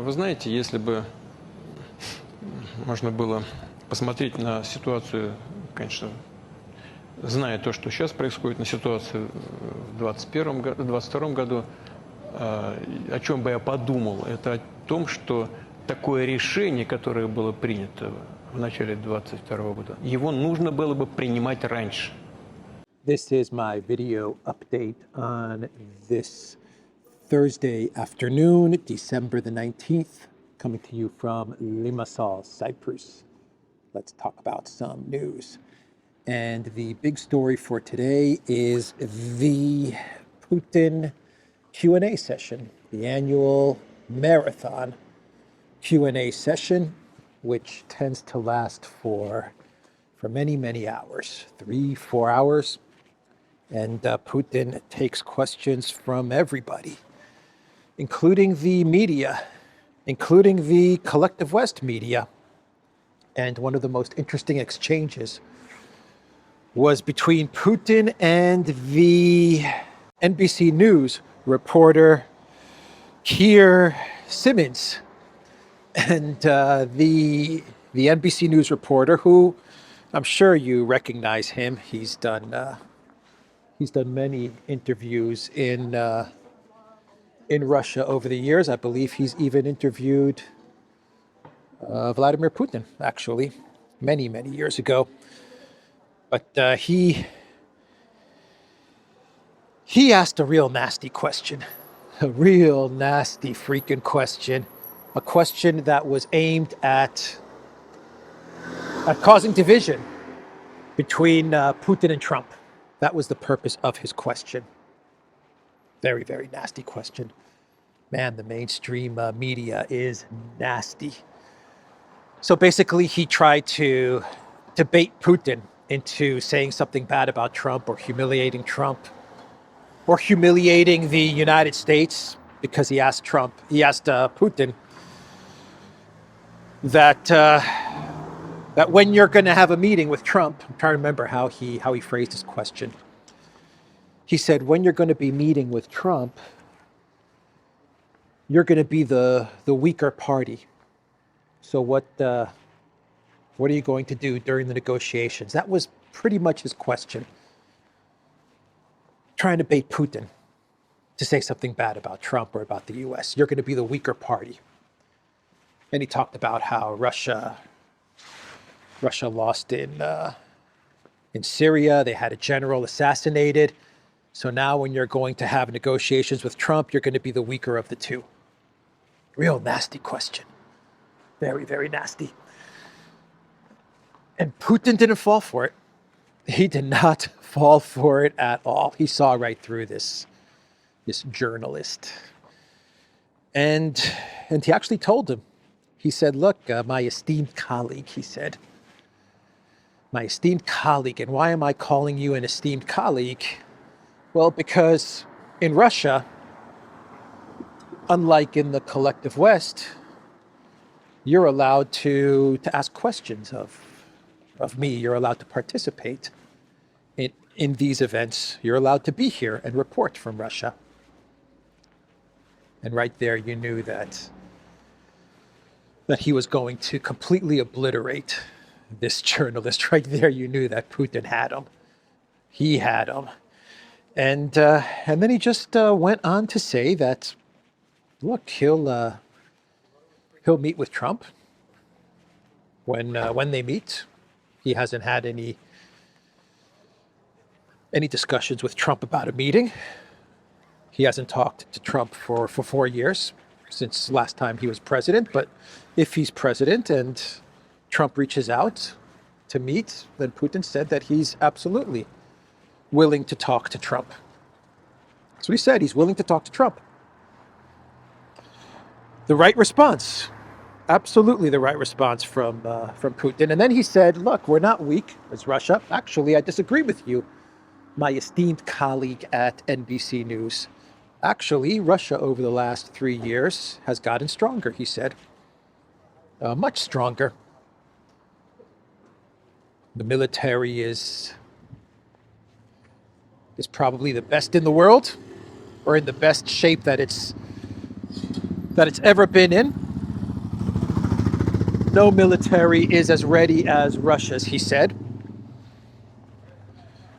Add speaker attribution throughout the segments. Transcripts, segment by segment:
Speaker 1: Вы знаете, если бы можно было посмотреть на ситуацию, конечно, зная то, что сейчас происходит, на ситуацию в 2022 году, о чем бы я подумал, это о том, что такое решение, которое было принято в начале 2022 года, его нужно было бы принимать раньше.
Speaker 2: This is my video update on this Thursday afternoon, December the 19th, coming to you from Limassol, Cyprus. Let's talk about some news. And the big story for today is the Putin Q&A session, the annual marathon Q&A session, which tends to last for many, many hours, 3-4 hours. And Putin takes questions from everybody, including the media, including the collective West media. And one of the most interesting exchanges was between Putin and the NBC News reporter Kier Simmons. And the NBC News reporter, who I'm sure you recognize him, he's done many interviews in Russia over the years. I believe he's even interviewed Vladimir Putin, actually, many, many years ago. But he asked a real nasty question, a real nasty freaking question, a question that was aimed at causing division between Putin and Trump. That was the purpose of his question. Very, very nasty question. Man, the mainstream media is nasty. So basically, he tried to bait Putin into saying something bad about Trump or humiliating the United States, because he asked Putin that when you're going to have a meeting with Trump, I'm trying to remember how he phrased his question. He said, when you're going to be meeting with Trump, you're going to be the weaker party. So what are you going to do during the negotiations? That was pretty much his question. Trying to bait Putin to say something bad about Trump or about the US. You're going to be the weaker party. And he talked about how Russia lost in Syria. They had a general assassinated. So now when you're going to have negotiations with Trump, you're going to be the weaker of the two. Real nasty question. Very, very nasty. And Putin didn't fall for it. He did not fall for it at all. He saw right through this journalist. And he actually told him. He said, look, my esteemed colleague, he said, my esteemed colleague. And why am I calling you an esteemed colleague? Well, because in Russia, unlike in the collective West, you're allowed to ask questions of me. You're allowed to participate in these events. You're allowed to be here and report from Russia. And right there, you knew that he was going to completely obliterate this journalist. Right there, you knew that Putin had him. He had him. And then he just went on to say that, look, he'll meet with Trump when they meet. He hasn't had any discussions with Trump about a meeting. He hasn't talked to Trump for 4 years, since last time he was president. But if he's president and Trump reaches out to meet, then Putin said that he's absolutely willing to talk to Trump. That's what he said. He's willing to talk to Trump. The right response. Absolutely the right response from Putin. And then he said, look, we're not weak as Russia. Actually, I disagree with you, my esteemed colleague at NBC News. Actually, Russia over the last 3 years has gotten stronger, he said. Much stronger. The military is probably the best in the world, or in the best shape that it's ever been in. no military is as ready as Russia's, he said.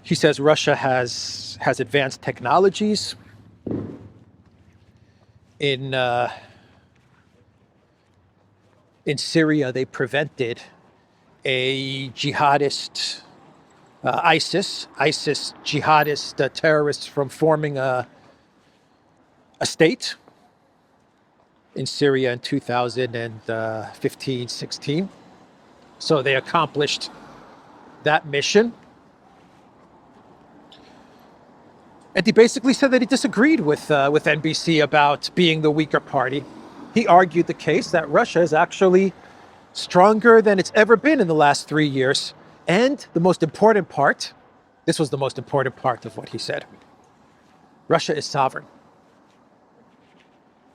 Speaker 2: He says Russia has advanced technologies in Syria. They prevented a jihadist, ISIS jihadist terrorists from forming a state in Syria in 2015-16. So they accomplished that mission. And he basically said that he disagreed with NBC about being the weaker party. He argued the case that Russia is actually stronger than it's ever been in the last 3 years. And the most important part, this was the most important part of what he said, Russia is sovereign.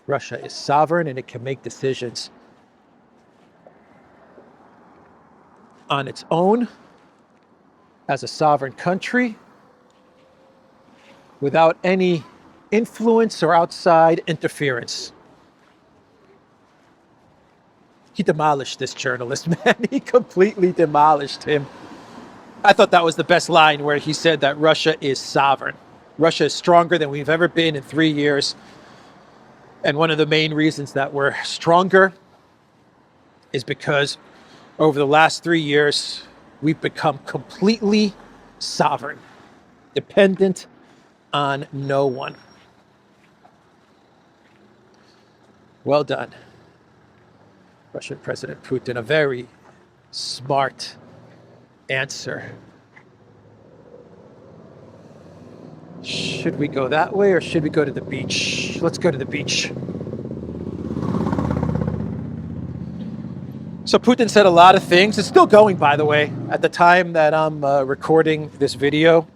Speaker 2: Russia is sovereign and it can make decisions on its own as a sovereign country without any influence or outside interference. He demolished this journalist, man. He completely demolished him. I thought that was the best line, where he said that Russia is sovereign. Russia is stronger than we've ever been in 3 years. And one of the main reasons that we're stronger is because over the last 3 years, we've become completely sovereign, dependent on no one. Well done, Russian President Putin. A very smart answer. Should we go that way or should we go to the beach? Let's go to the beach. So Putin said a lot of things. It's still going, by the way. At the time that I'm recording this video,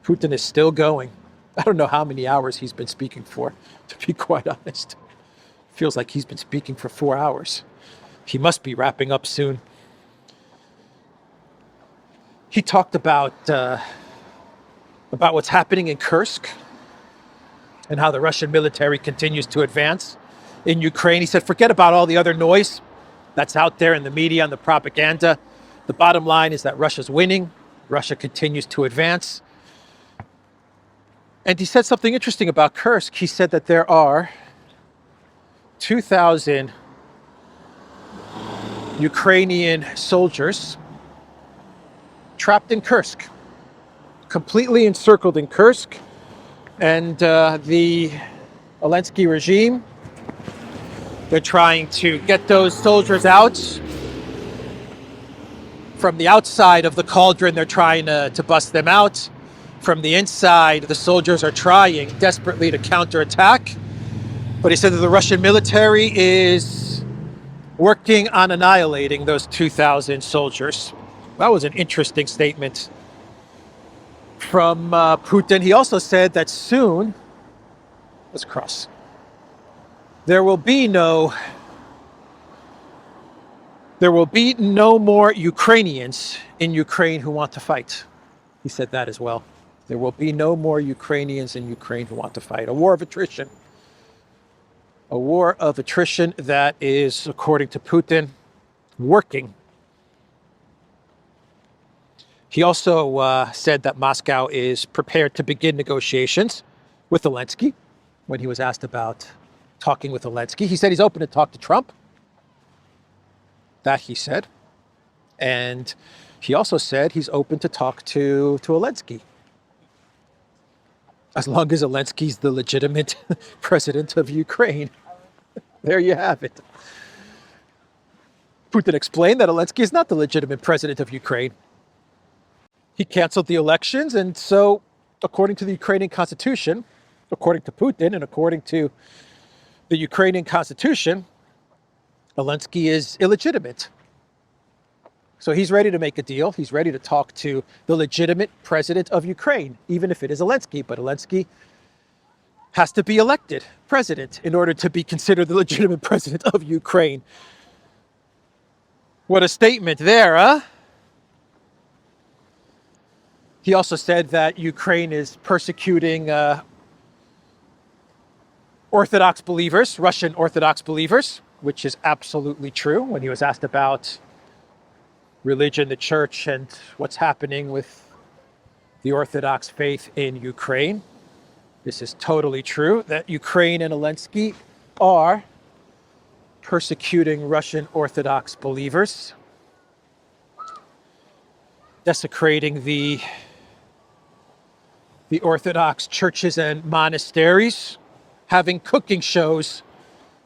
Speaker 2: Putin is still going. I don't know how many hours he's been speaking for, to be quite honest. Feels like he's been speaking for 4 hours. He must be wrapping up soon. He talked about what's happening in Kursk and how the Russian military continues to advance in Ukraine. He said, forget about all the other noise that's out there in the media and the propaganda. The bottom line is that Russia's winning. Russia continues to advance. And he said something interesting about Kursk. He said that there are 2,000 Ukrainian soldiers trapped in Kursk, completely encircled in Kursk. And the Zelensky regime, they're trying to get those soldiers out. From the outside of the cauldron, they're trying to bust them out. From the inside, the soldiers are trying desperately to counterattack. But he said that the Russian military is working on annihilating those 2,000 soldiers. That was an interesting statement from Putin. He also said that soon, let's cross, there will be no more Ukrainians in Ukraine who want to fight. He said that as well. There will be no more Ukrainians in Ukraine who want to fight. A war of attrition. A war of attrition that is, according to Putin, working. He also said that Moscow is prepared to begin negotiations with Zelensky. When he was asked about talking with Zelensky, he said he's open to talk to Trump. That he said. And he also said he's open to talk to Zelensky, as long as Zelensky's the legitimate president of Ukraine. There you have it. Putin explained that Zelensky is not the legitimate president of Ukraine. He canceled the elections, and so, according to the Ukrainian constitution, according to Putin and according to the Ukrainian constitution, Zelensky is illegitimate. So he's ready to make a deal. He's ready to talk to the legitimate president of Ukraine, even if it is Zelensky. But Zelensky has to be elected president in order to be considered the legitimate president of Ukraine. What a statement there, huh? He also said that Ukraine is persecuting Orthodox believers, Russian Orthodox believers. which is absolutely true. When he was asked about religion, the church, and what's happening with the Orthodox faith in Ukraine, this is totally true, that Ukraine and Zelensky are persecuting Russian Orthodox believers, desecrating the Orthodox churches and monasteries, having cooking shows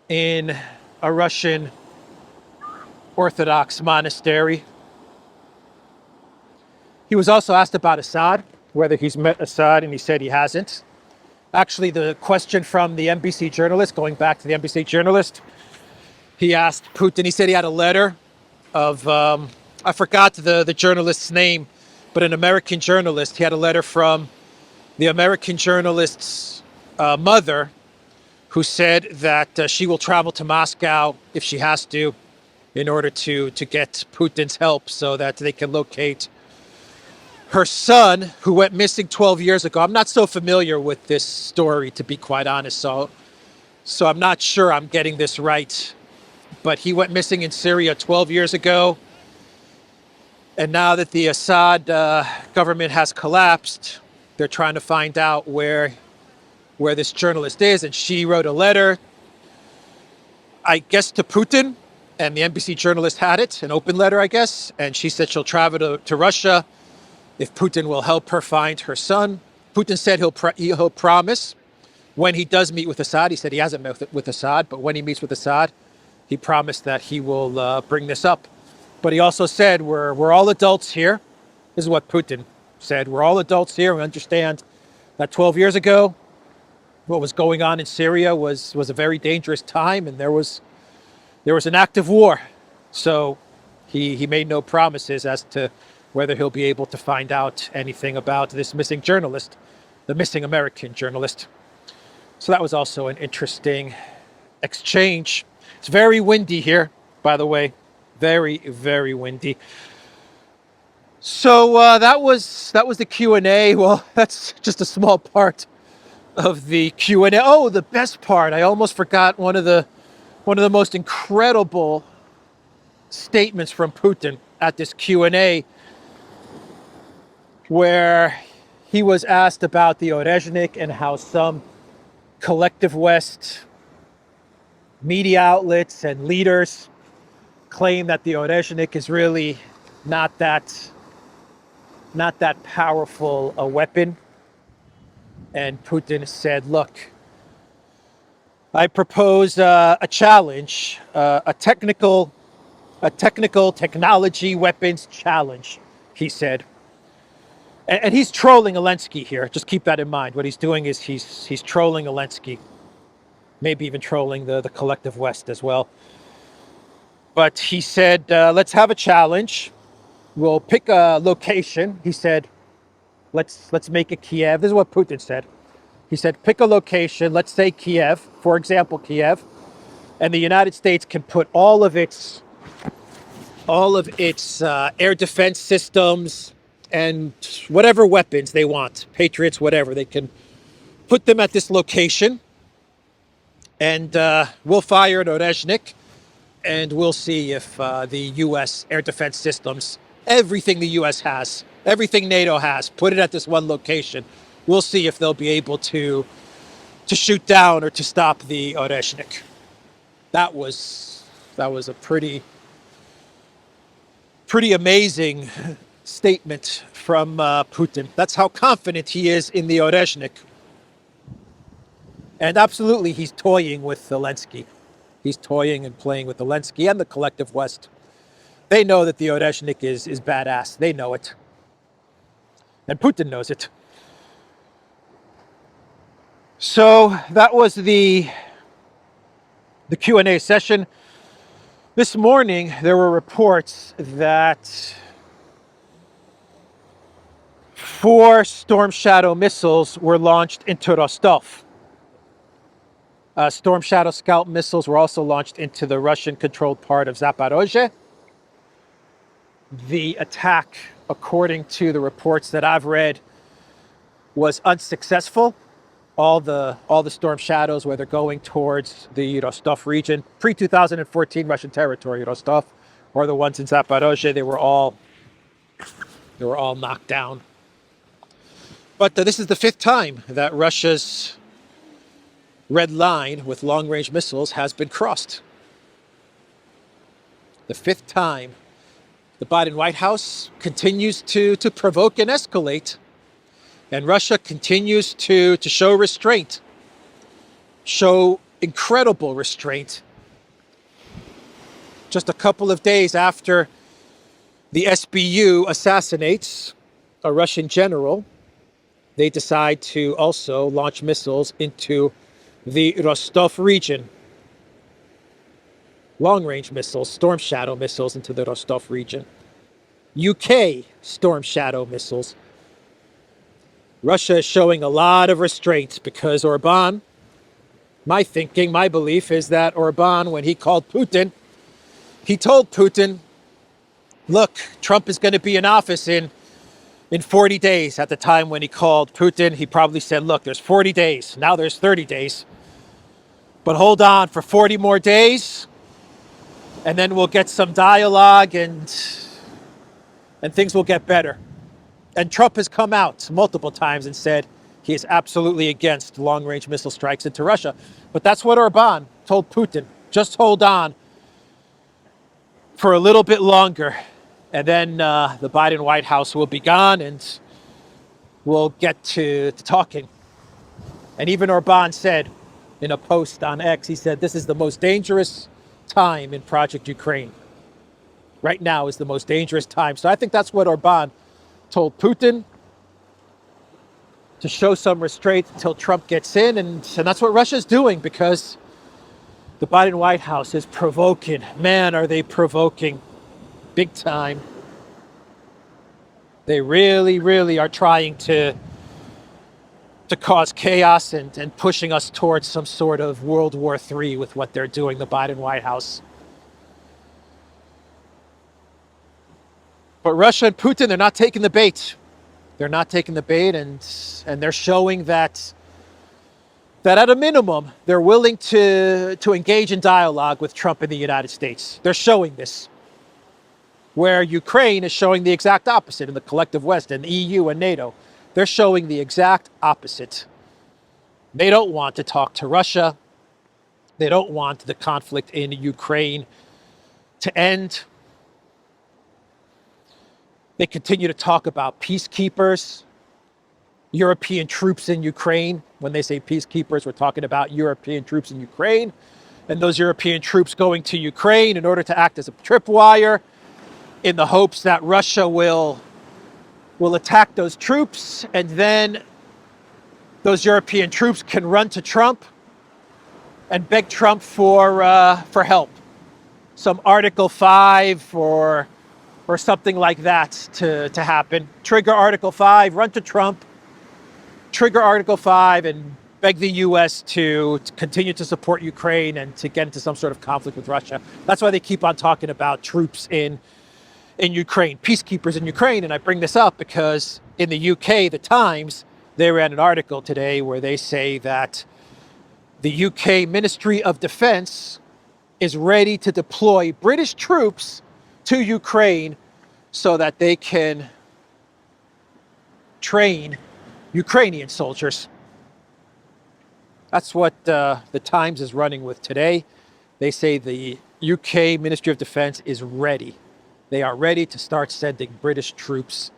Speaker 2: in a Russian Orthodox monastery. He was also asked about Assad, whether he's met Assad, and he said he hasn't. Actually, the question from the NBC journalist, going back to the NBC journalist, he asked Putin, he said he had a letter of, I forgot the journalist's name, but an American journalist. He had a letter from the American journalist's mother, who said that she will travel to Moscow if she has to in order to get Putin's help so that they can locate her son, who went missing 12 years ago. I'm not so familiar with this story, to be quite honest, so I'm not sure I'm getting this right. But he went missing in Syria 12 years ago. And now that the Assad government has collapsed, they're trying to find out where this journalist is. And she wrote a letter, I guess, to Putin. And the NBC journalist had it, an open letter, I guess. And she said she'll travel to Russia if Putin will help her find her son. Putin said he'll promise when he does meet with Assad. He said he hasn't met with Assad, but when he meets with Assad, he promised that he will bring this up. But he also said, we're all adults here. This is what Putin said. We're all adults here. We understand that 12 years ago, what was going on in Syria was a very dangerous time, and there was an active war. So he made no promises as to whether he'll be able to find out anything about this missing journalist, the missing American journalist. So that was also an interesting exchange. It's very windy here, by the way. Very, very windy. So that was the Q&A. Well, that's just a small part of the Q&A. Oh, the best part. I almost forgot one of the most incredible statements from Putin at this Q&A, where he was asked about the Oreshnik and how some collective West media outlets and leaders claim that the Oreshnik is really not that powerful a weapon. And Putin said, look, I propose a challenge, a technology weapons challenge, he said. And he's trolling Zelensky here. Just keep that in mind. What he's doing is he's trolling Zelensky, maybe even trolling the collective West as well. But he said, let's have a challenge. We'll pick a location. He said, let's make it Kiev. This is what Putin said. He said, pick a location. Let's say Kiev, for example, Kiev, and the United States can put all of its air defense systems and whatever weapons they want, Patriots, whatever, they can put them at this location, and we'll fire an Oreshnik, and we'll see if the U.S. air defense systems, everything the U.S. has, everything NATO has, put it at this one location. We'll see if they'll be able to shoot down or to stop the Oreshnik. That was a pretty amazing statement from Putin. That's how confident he is in the Oreshnik. And absolutely, he's toying with Zelensky. He's toying and playing with Zelensky and the collective West. They know that the Oreshnik is badass. They know it. And Putin knows it. So that was the Q&A session. This morning, there were reports that 4 Storm Shadow missiles were launched into Rostov. Storm Shadow Scout missiles were also launched into the Russian-controlled part of Zaporozhye. The attack, according to the reports that I've read, was unsuccessful. all the storm shadows where they're going towards the Rostov region. Pre-2014 Russian territory, Rostov, or the ones in Zaporozhye, they were all knocked down. But this is the 5th time that Russia's red line with long-range missiles has been crossed. The 5th time. The Biden White House continues to provoke and escalate, and Russia continues to show restraint, show incredible restraint. Just a couple of days after the SBU assassinates a Russian general, they decide to also launch missiles into the Rostov region. Long-range missiles, Storm Shadow missiles into the Rostov region. UK Storm Shadow missiles. Russia is showing a lot of restraint because Orban, my belief is that Orban, when he called Putin, he told Putin, look, Trump is going to be in office in 40 days. At the time when he called Putin, he probably said, look, there's 40 days. Now there's 30 days. But hold on for 40 more days. And then we'll get some dialogue and things will get better. And Trump has come out multiple times and said he is absolutely against long-range missile strikes into Russia. But that's what Orban told Putin. Just hold on for a little bit longer. And then the Biden White House will be gone and we'll get to talking. And even Orban said in a post on X, he said, this is the most dangerous time in Project Ukraine. Right now is the most dangerous time. So I think that's what Orban told Putin, to show some restraint until Trump gets in. And that's what Russia's doing, because the Biden White House is provoking. Man, are they provoking big time. They really, really are trying to cause chaos and pushing us towards some sort of World War III with what they're doing, the Biden White House. But Russia and Putin, they're not taking the bait. They're not taking the bait, and they're showing that at a minimum, they're willing to engage in dialogue with Trump in the United States. They're showing this. Where Ukraine is showing the exact opposite in the collective West and the EU and NATO. They're showing the exact opposite. They don't want to talk to Russia. They don't want the conflict in Ukraine to end. They continue to talk about peacekeepers, European troops in Ukraine. When they say peacekeepers, we're talking about European troops in Ukraine. And those European troops going to Ukraine in order to act as a tripwire in the hopes that Russia will attack those troops, and then those European troops can run to Trump and beg Trump for help. Some Article 5 or something like that to happen. Trigger Article 5, run to Trump, trigger Article 5, and beg the U.S. to continue to support Ukraine and to get into some sort of conflict with Russia. That's why they keep on talking about troops in Ukraine, peacekeepers in Ukraine. And I bring this up because in the UK, the Times, they ran an article today where they say that the UK Ministry of Defense is ready to deploy British troops to Ukraine so that they can train Ukrainian soldiers. That's what the Times is running with today. They say the UK Ministry of Defense is ready. They are ready to start sending British troops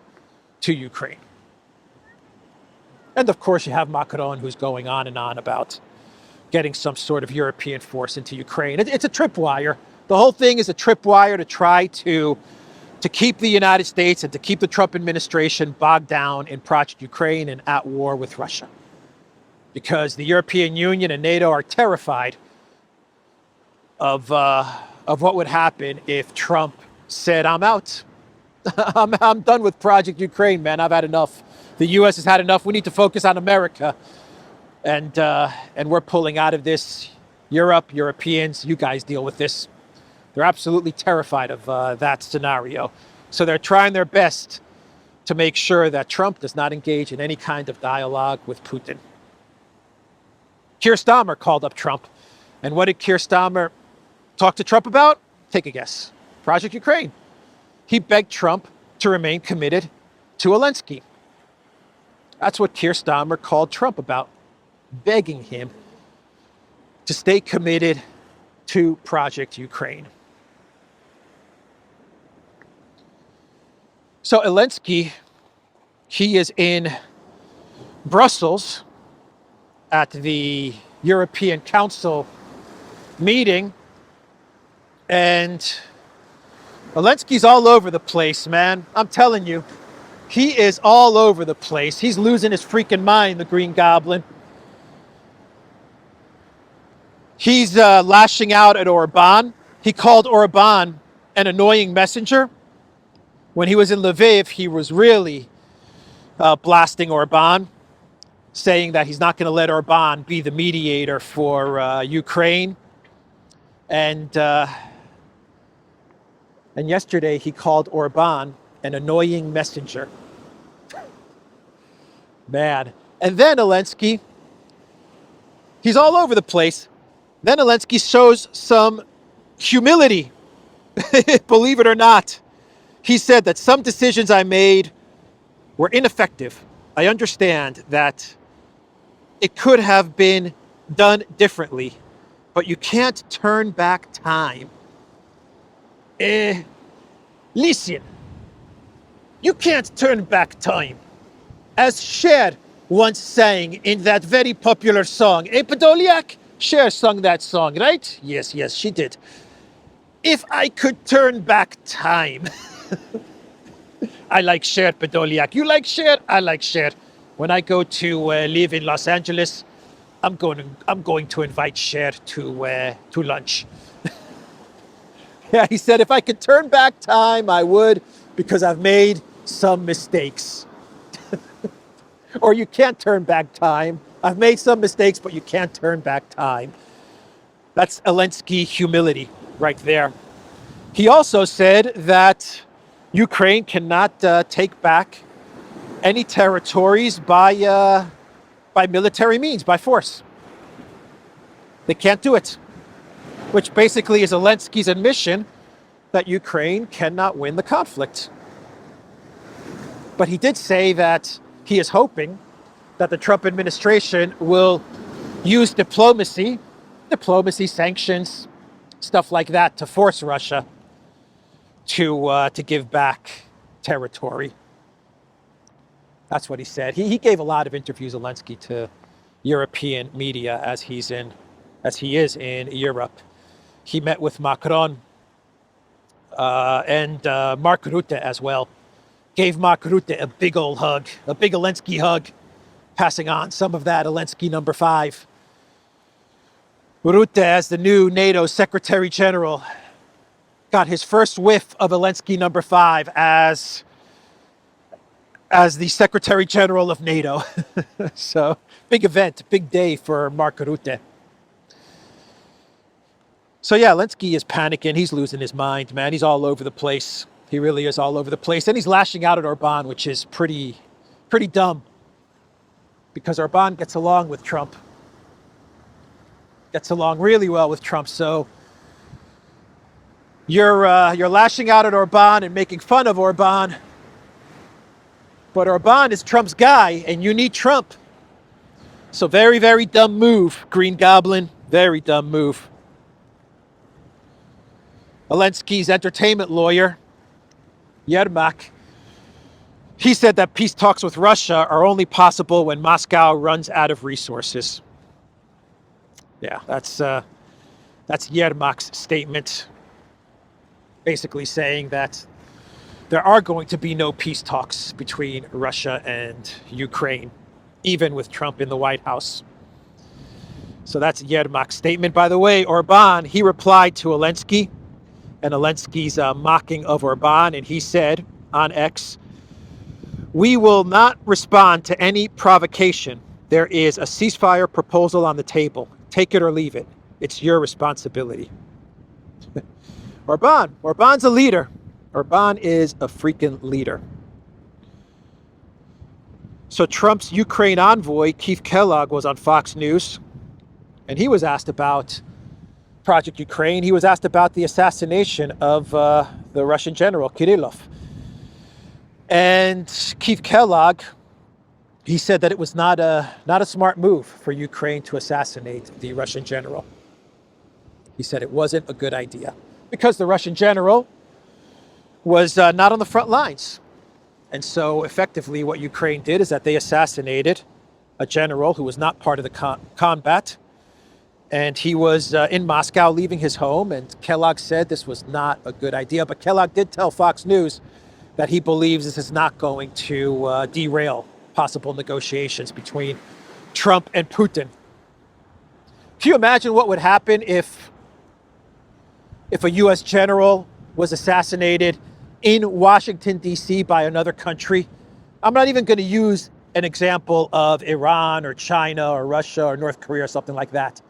Speaker 2: to Ukraine. And of course, you have Macron, who's going on and on about getting some sort of European force into Ukraine. It's a tripwire. The whole thing is a tripwire to try to keep the United States and to keep the Trump administration bogged down in Project Ukraine and at war with Russia. Because the European Union and NATO are terrified of what would happen if Trump said, I'm out. I'm done with Project Ukraine, man. I've had enough. The U.S. has had enough. We need to focus on America. And we're pulling out of this. Europe, Europeans, you guys deal with this. They're absolutely terrified of that scenario. So they're trying their best to make sure that Trump does not engage in any kind of dialogue with Putin. Kier Starmer called up Trump. And what did Kier Starmer talk to Trump about? Take a guess. Project Ukraine. He begged Trump to remain committed to Zelensky. That's what Kier Starmer called Trump about, begging him to stay committed to Project Ukraine. So Zelensky, he is in Brussels at the European Council meeting, and Zelensky's all over the place, man. I'm telling you, he is all over the place. He's losing his freaking mind, the Green Goblin. He's lashing out at Orban. He called Orban an annoying messenger. When he was in Lviv, he was really blasting Orban, saying that he's not going to let Orban be the mediator for Ukraine. And yesterday he called Orban an annoying messenger. Man. And then Zelensky, he's all over the place. Then Zelensky shows some humility, believe it or not. He said that some decisions I made were ineffective. I understand that it could have been done differently, but you can't turn back time. Listen, you can't turn back time. As Cher once sang in that very popular song, Podolyak? Cher sung that song, right? Yes, she did. If I could turn back time. I like Cher, Podolyak. You like Cher? I like Cher. When I go to live in Los Angeles, I'm going to invite Cher to lunch. Yeah, he said if I could turn back time, I would, because I've made some mistakes. Or you can't turn back time. I've made some mistakes, but you can't turn back time. That's Zelensky humility right there. He also said that Ukraine cannot take back any territories by military means, by force. They can't do it, which basically is Zelensky's admission that Ukraine cannot win the conflict. But he did say that he is hoping that the Trump administration will use diplomacy, sanctions, stuff like that, to force Russia to give back territory. That's what he said. He gave a lot of interviews, Zelensky, to European media as he is in Europe. He met with Macron and Mark Rutte as well. Gave Mark Rutte a big old hug, a big Zelensky hug, passing on some of that Zelensky number 5. Rutte, as the new NATO Secretary General, got his first whiff of Zelensky number 5 as the Secretary General of NATO. So, big event, big day for Mark Rutte. So yeah, Zelensky is panicking. He's losing his mind, man. He's all over the place. He really is all over the place. And he's lashing out at Orban, which is pretty dumb. Because Orban gets along with Trump. Gets along really well with Trump. So you're lashing out at Orban and making fun of Orban. But Orban is Trump's guy, and you need Trump. So very, very dumb move, Green Goblin. Very dumb move. Zelensky's entertainment lawyer, Yermak, he said that peace talks with Russia are only possible when Moscow runs out of resources. Yeah, that's Yermak's statement, basically saying that there are going to be no peace talks between Russia and Ukraine, even with Trump in the White House. So that's Yermak's statement. By the way, Orban, he replied to Zelensky, and Zelensky's mocking of Orban, and he said on X, "We will not respond to any provocation. There is a ceasefire proposal on the table. Take it or leave it. It's your responsibility." Orban's a leader. Orban is a freaking leader. So Trump's Ukraine envoy, Keith Kellogg, was on Fox News, And he was asked about Project Ukraine. He was asked about the assassination of the Russian general, Kirillov. And Keith Kellogg, he said that it was not a smart move for Ukraine to assassinate the Russian general. He said it wasn't a good idea because the Russian general was not on the front lines. And so effectively what Ukraine did is that they assassinated a general who was not part of the combat. And he was in Moscow leaving his home, and Kellogg said this was not a good idea. But Kellogg did tell Fox News that he believes this is not going to derail possible negotiations between Trump and Putin. Can you imagine what would happen if a U.S. general was assassinated in Washington, D.C. by another country? I'm not even going to use an example of Iran or China or Russia or North Korea or something like that.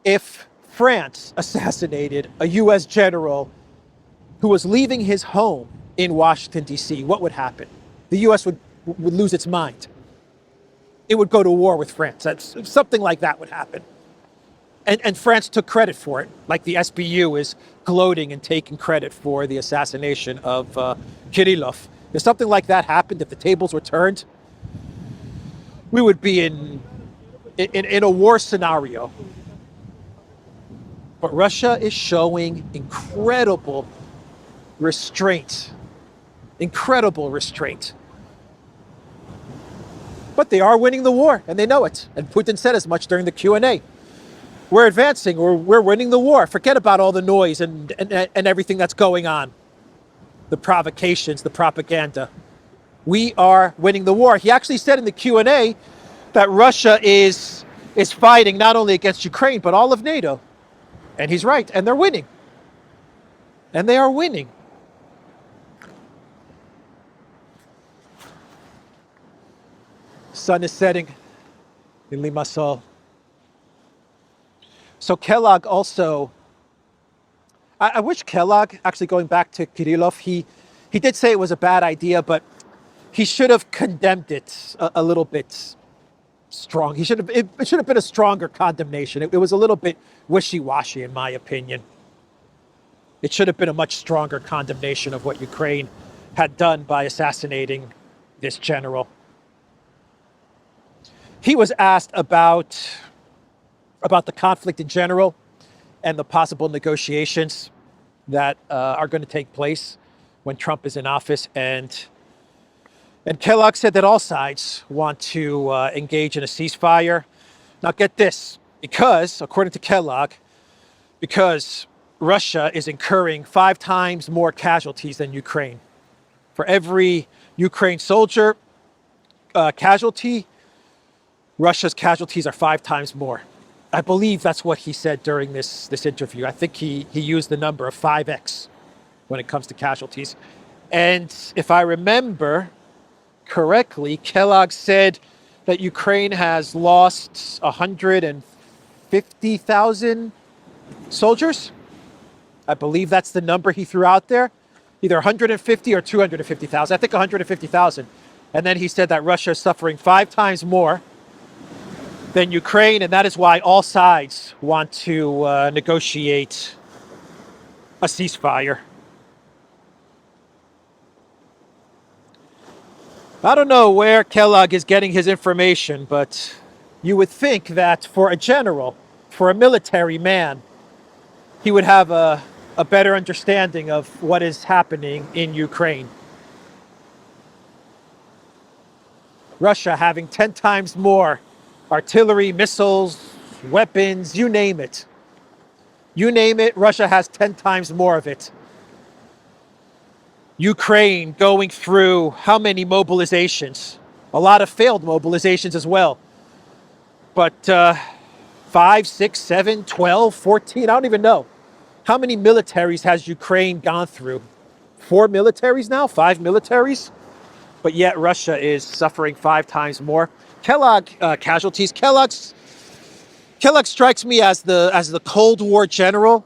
Speaker 2: If France assassinated a U.S. general who was leaving his home in Washington, D.C., what would happen? The U.S. would lose its mind. It would go to war with France. Something like that would happen. And France took credit for it, like the SBU is gloating and taking credit for the assassination of Kirillov. If something like that happened, if the tables were turned, we would be in a war scenario. But Russia is showing incredible restraint. Incredible restraint. But they are winning the war, and they know it. And Putin said as much during the Q&A. We're advancing, we're winning the war. Forget about all the noise and everything that's going on. The provocations, the propaganda. We are winning the war. He actually said in the Q&A that Russia is fighting not only against Ukraine, but all of NATO. And he's right, and they're winning. And they are winning. Sun is setting in Limassol. So Kellogg also, I wish Kellogg, actually going back to Kirillov, he did say it was a bad idea, but he should have condemned it a little bit strong. It should have been a stronger condemnation. It was a little bit wishy-washy, in my opinion. It should have been a much stronger condemnation of what Ukraine had done by assassinating this general. He was asked about the conflict in general and the possible negotiations that are going to take place when Trump is in office. And Kellogg said that all sides want to engage in a ceasefire. Now get this, because, according to Kellogg, because Russia is incurring 5 times more casualties than Ukraine. For every Ukraine soldier casualty, Russia's casualties are 5 times more. I believe that's what he said during this interview. I think he used the number of 5x when it comes to casualties. And if I remember correctly, Kellogg said that Ukraine has lost 150,000 soldiers. I believe that's the number he threw out there. Either 150 or 250,000. I think 150,000. And then he said that Russia is suffering 5 times more than Ukraine, and that is why all sides want to negotiate a ceasefire. I don't know where Kellogg is getting his information, but you would think that for a general, for a military man, he would have a better understanding of what is happening in Ukraine. Russia having 10 times more artillery, missiles, weapons, you name it. You name it, Russia has 10 times more of it. Ukraine going through how many mobilizations? A lot of failed mobilizations as well. But 5, 6, 7, 12, 14, I don't even know. How many militaries has Ukraine gone through? 4 militaries now? 5 militaries? But yet Russia is suffering 5 times more. Kellogg casualties. Kellogg strikes me as the Cold War general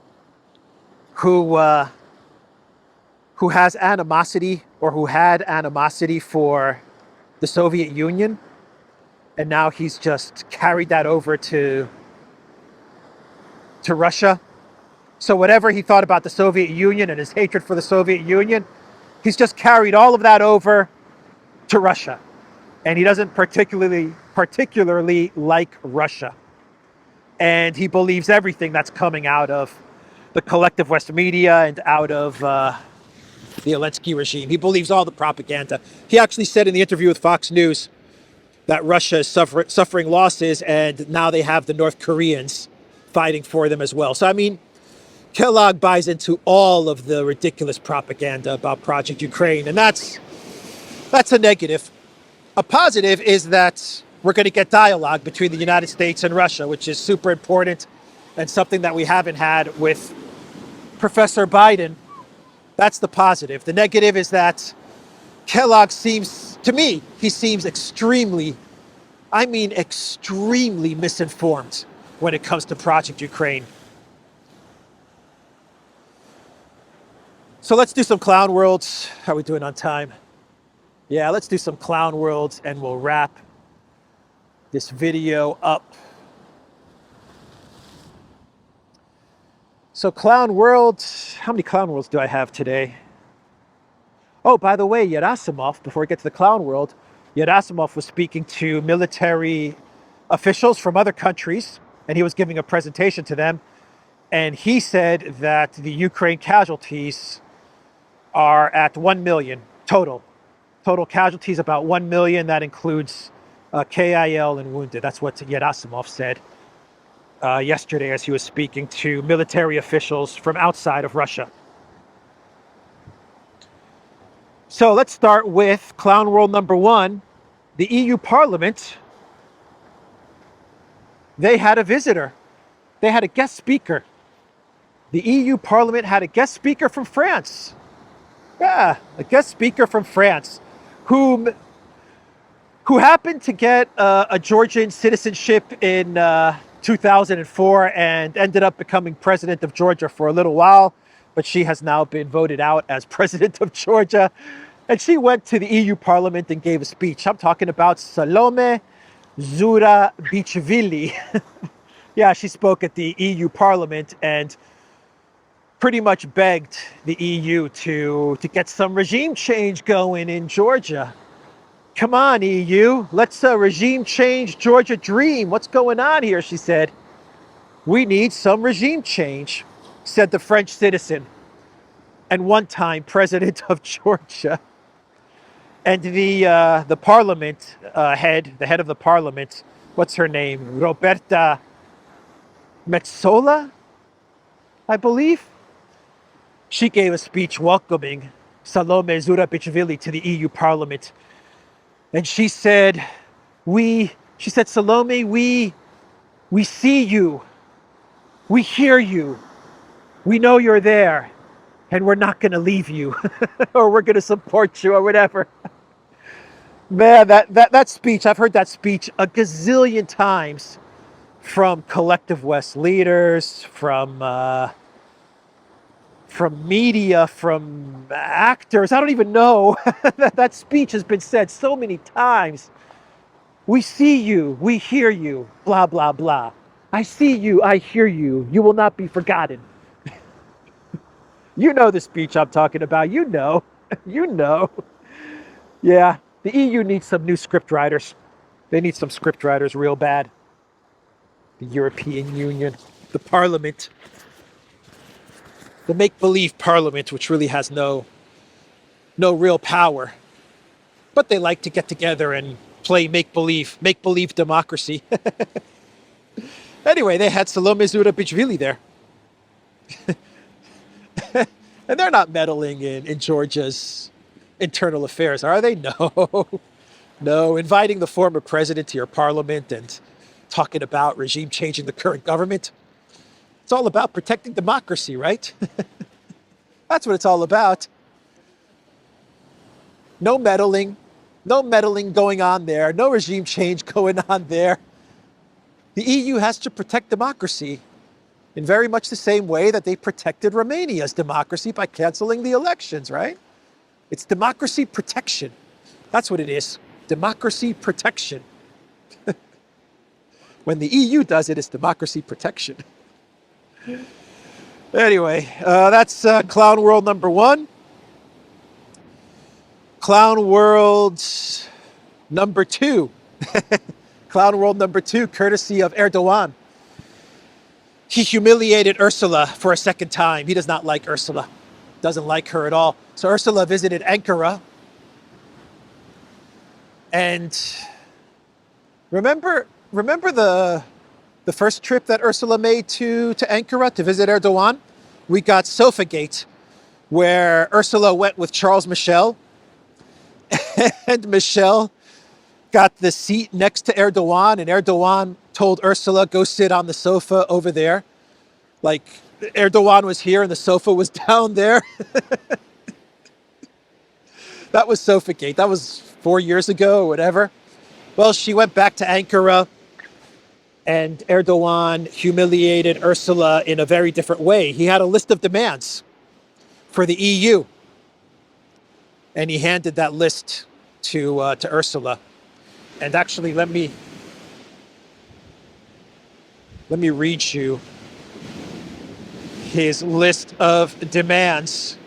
Speaker 2: who has animosity, or who had animosity for the Soviet Union. and now he's just carried that over to Russia. So whatever he thought about the Soviet Union and his hatred for the Soviet Union, he's just carried all of that over to Russia. And he doesn't particularly like Russia. And he believes everything that's coming out of the collective West media and out of the Zelensky regime. He believes all the propaganda. He actually said in the interview with Fox News that Russia is suffering losses, and now they have the North Koreans fighting for them as well. So, I mean, Kellogg buys into all of the ridiculous propaganda about Project Ukraine, and that's a negative. A positive is that we're going to get dialogue between the United States and Russia, which is super important and something that we haven't had with Professor Biden. That's the positive. The negative is that Kellogg seems, to me, he seems extremely misinformed when it comes to Project Ukraine. So let's do some clown worlds. How are we doing on time? Yeah, let's do some clown worlds and we'll wrap this video up. So clown world, how many clown worlds do I have today? Oh, by the way, Yasymov, before we get to the clown world, Yasymov was speaking to military officials from other countries, and he was giving a presentation to them. And he said that the Ukraine casualties are at 1 million total. Total casualties about 1 million. That includes KIL and wounded. That's what Yasymov said yesterday as he was speaking to military officials from outside of Russia. So let's start with clown world number one. The EU Parliament, they had a visitor. They had a guest speaker. The EU Parliament had a guest speaker from France. Yeah, a guest speaker from France who happened to get a Georgian citizenship in 2004 and ended up becoming president of Georgia for a little while, but she has now been voted out as president of Georgia. And she went to the EU Parliament and gave a speech. I'm talking about Salome Zurabichvili. Yeah, she spoke at the EU Parliament and pretty much begged the EU to get some regime change going in Georgia. Come on, EU, let's regime change Georgia dream. What's going on here, she said. We need some regime change, said the French citizen and one-time president of Georgia. And the parliament the head of the parliament, what's her name? Roberta Metsola, I believe. She gave a speech welcoming Salome Zurabichvili to the EU Parliament. And she said, Salome, we see you. We hear you. We know you're there. And we're not going to leave you. Or we're going to support you or whatever. Man, that speech, I've heard that speech a gazillion times from collective West leaders, from media, from actors. I don't even know. That speech has been said so many times. We see you, we hear you, blah, blah, blah. I see you, I hear you. You will not be forgotten. You know the speech I'm talking about. You know. You know. Yeah, the EU needs some new script writers. They need some script writers real bad. The European Union, the Parliament. The make-believe Parliament, which really has no real power. But they like to get together and play make-believe democracy. Anyway, they had Salome Zurabichvili there. And they're not meddling in Georgia's internal affairs, are they? No. No, inviting the former president to your parliament and talking about regime changing the current government. It's all about protecting democracy, right? That's what it's all about. No meddling going on there. No regime change going on there. The EU has to protect democracy in very much the same way that they protected Romania's democracy by canceling the elections, right? It's democracy protection. That's what it is. Democracy protection. When the EU does it, it's democracy protection. Anyway, that's Clown World number 1. Clown World number 2. Clown World number 2, courtesy of Erdogan. He humiliated Ursula for a second time. He does not like Ursula. Doesn't like her at all. So Ursula visited Ankara. And remember the first trip that Ursula made to Ankara to visit Erdogan? We got Sofagate, where Ursula went with Charles Michel. And Michel got the seat next to Erdogan, and Erdogan told Ursula, go sit on the sofa over there. Like Erdogan was here and the sofa was down there. That was Sofagate. That was 4 years ago or whatever. Well, she went back to Ankara, and Erdogan humiliated Ursula in a very different way. He had a list of demands for the EU, and he handed that list to Ursula. And actually, let me read you his list of demands.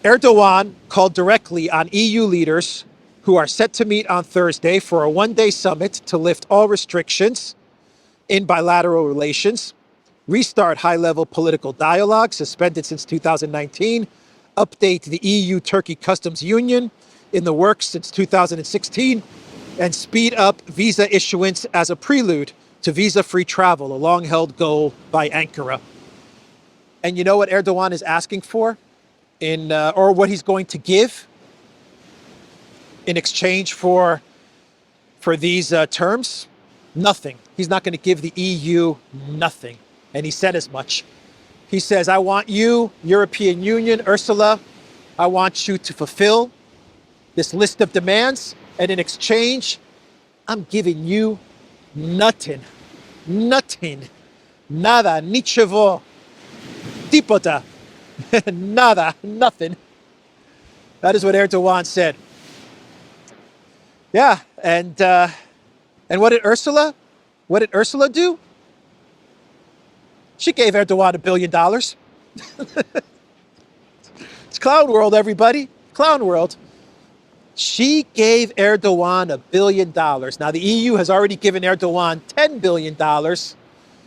Speaker 2: Erdogan called directly on EU leaders who are set to meet on Thursday for a one-day summit to lift all restrictions in bilateral relations, restart high-level political dialogue suspended since 2019, update the EU-Turkey customs union in the works since 2016, and speed up visa issuance as a prelude to visa-free travel, a long-held goal by Ankara. And you know what Erdogan is asking for, or what he's going to give in exchange for these terms? Nothing. He's not going to give the EU nothing. And he said as much. He says, I want you, European Union, Ursula, I want you to fulfill this list of demands, and in exchange, I'm giving you nothing. Nothing. Nada. Ničevo. Tipota. Nada. Nothing. That is what Erdogan said. Yeah, and what did Ursula do? She gave Erdogan $1 billion. It's Clown World, everybody. Clown World. She gave Erdogan $1 billion. Now, the EU has already given Erdogan $10 billion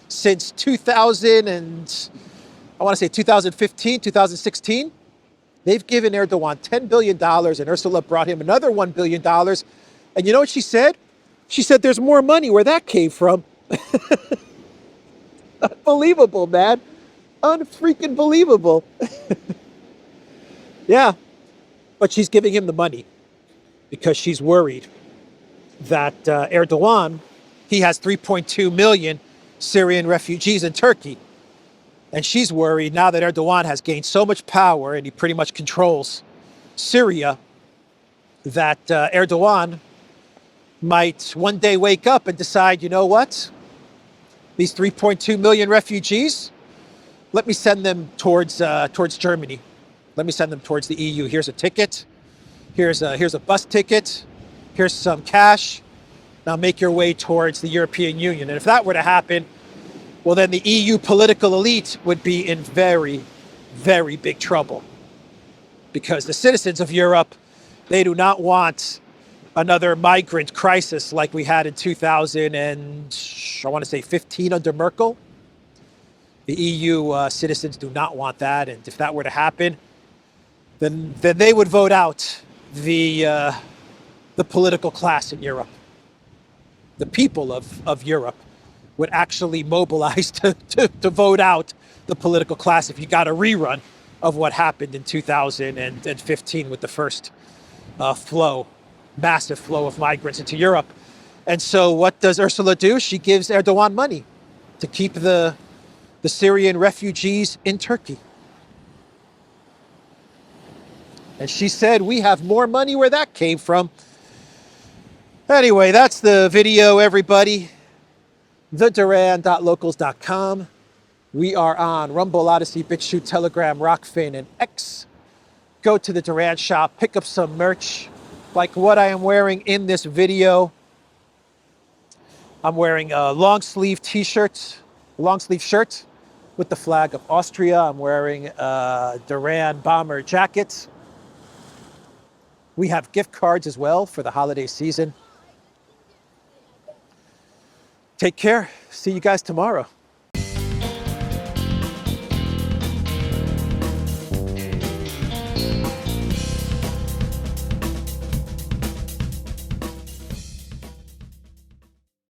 Speaker 2: since 2015, 2016. They've given Erdogan $10 billion, and Ursula brought him another $1 billion. And you know what she said? She said there's more money where that came from. Unbelievable, man. Unfreaking believable. Yeah. But she's giving him the money because she's worried that Erdogan, he has 3.2 million Syrian refugees in Turkey. And she's worried now that Erdogan has gained so much power and he pretty much controls Syria that Erdogan might one day wake up and decide, you know what? These 3.2 million refugees, let me send them towards Germany. Let me send them towards the EU. Here's a ticket. Here's a bus ticket. Here's some cash. Now make your way towards the European Union. And if that were to happen, well, then the EU political elite would be in very, very big trouble. Because the citizens of Europe, they do not want another migrant crisis like we had in 2015 under Merkel. The EU citizens do not want that. And if that were to happen, then they would vote out the political class in Europe. The people of Europe would actually mobilize to vote out the political class if you got a rerun of what happened in 2015 with the first massive flow of migrants into Europe. And so what does Ursula do? She gives Erdogan money to keep the Syrian refugees in Turkey. And she said, we have more money where that came from. Anyway, that's the video, everybody. theduran.locals.com. We are on Rumble, Odyssey, BitChute, Telegram, Rockfin, and X. Go to the Duran shop, pick up some merch like what I am wearing in this video. I'm wearing a long sleeve shirt with the flag of Austria. I'm wearing a Duran bomber jacket. We have gift cards as well for the holiday season. Take care. See you guys tomorrow.